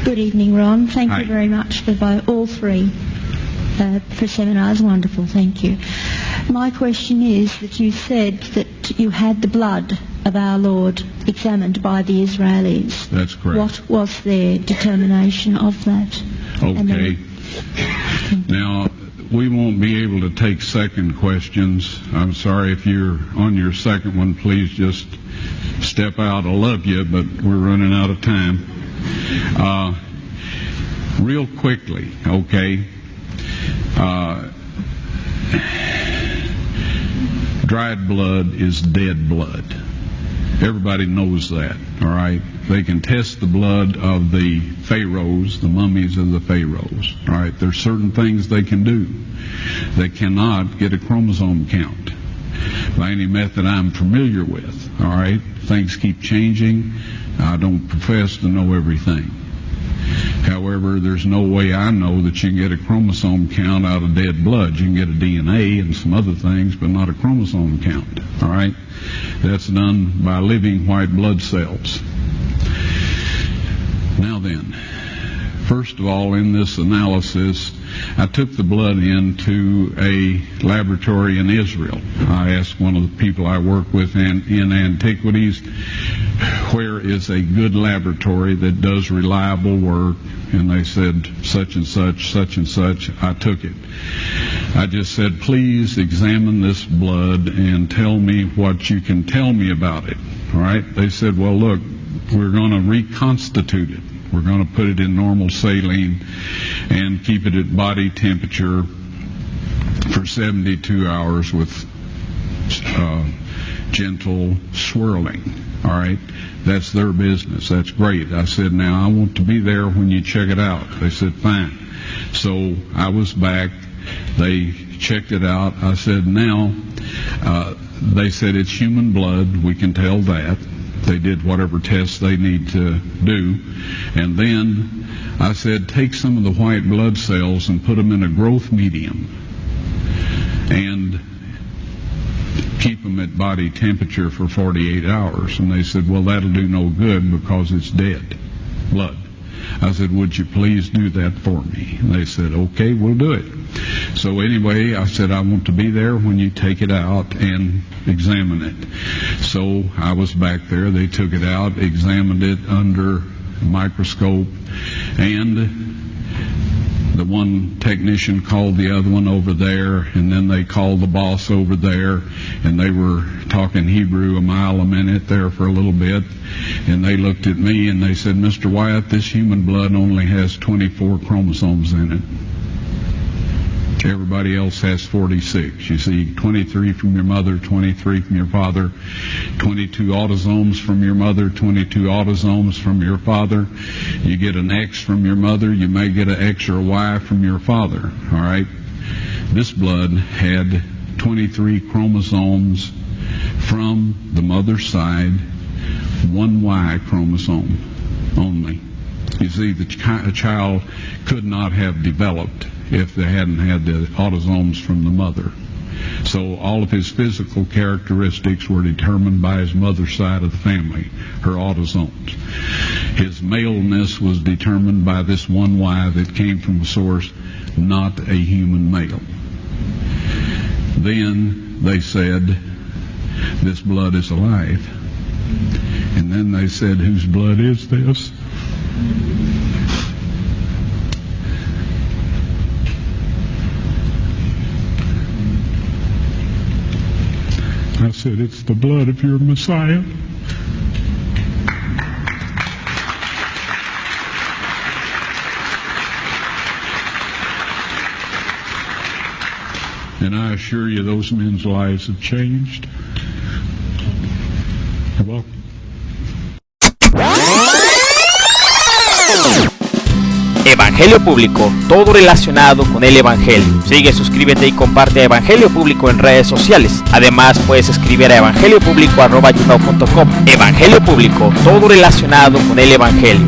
Good evening, Ron. Thank Hi. you very much for all three for seminars. Wonderful, thank you. My question is that you said that you had the blood of our Lord examined by the Israelis. That's correct. What was their determination of that? Okay. Now, we won't be able to take second questions. I'm sorry if you're on your second one. Please just step out. I love you, but we're running out of time. Real quickly, okay. Dried blood is dead blood. Everybody knows that, all right? They can test the blood of the pharaohs, the mummies of the pharaohs, all right? There's certain things they can do. They cannot get a chromosome count by any method I'm familiar with, all right? Things keep changing. I don't profess to know everything. However, there's no way I know that you can get a chromosome count out of dead blood. You can get a DNA and some other things, but not a chromosome count, all right? That's done by living white blood cells. Now then, first of all, in this analysis, I took the blood into a laboratory in Israel. I asked one of the people I work with in antiquities, where is a good laboratory that does reliable work? And they said, such and such, such and such. I took it. I just said, please examine this blood and tell me what you can tell me about it. All right? They said, well, look, we're going to reconstitute it. We're going to put it in normal saline and keep it at body temperature for 72 hours with gentle swirling. All right? That's their business. That's great. I said, now I want to be there when you check it out. They said, fine. So I was back. They checked it out. I said, now, they said it's human blood. We can tell that. They did whatever tests they need to do. And then I said, take some of the white blood cells and put them in a growth medium and keep them at body temperature for 48 hours. And they said, well, that'll do no good because it's dead blood. I said, would you please do that for me? And they said, okay, we'll do it. So anyway, I said, I want to be there when you take it out and examine it. So I was back there. They took it out, examined it under a microscope, and the one technician called the other one over there, and then they called the boss over there, and they were talking Hebrew a mile a minute there for a little bit, and they looked at me and they said, Mr. Wyatt, this human blood only has 24 chromosomes in it. Everybody else has 46. You see, 23 from your mother, 23 from your father, 22 autosomes from your mother, 22 autosomes from your father. You get an X from your mother, you may get an X or a Y from your father, all right? This blood had 23 chromosomes from the mother's side, one Y chromosome only. You see, the child could not have developed if they hadn't had the autosomes from the mother. So all of his physical characteristics were determined by his mother's side of the family, her autosomes. His maleness was determined by this one Y that came from a source, not a human male. Then they said, this blood is alive. And then they said, whose blood is this? I said, it's the blood of your Messiah. And I assure you, those men's lives have changed. You're welcome. Evangelio Público, todo relacionado con el Evangelio. Sigue, suscríbete y comparte a Evangelio Público en redes sociales. Además, puedes escribir a evangeliopublico@gmail.com. Evangelio Público, todo relacionado con el Evangelio.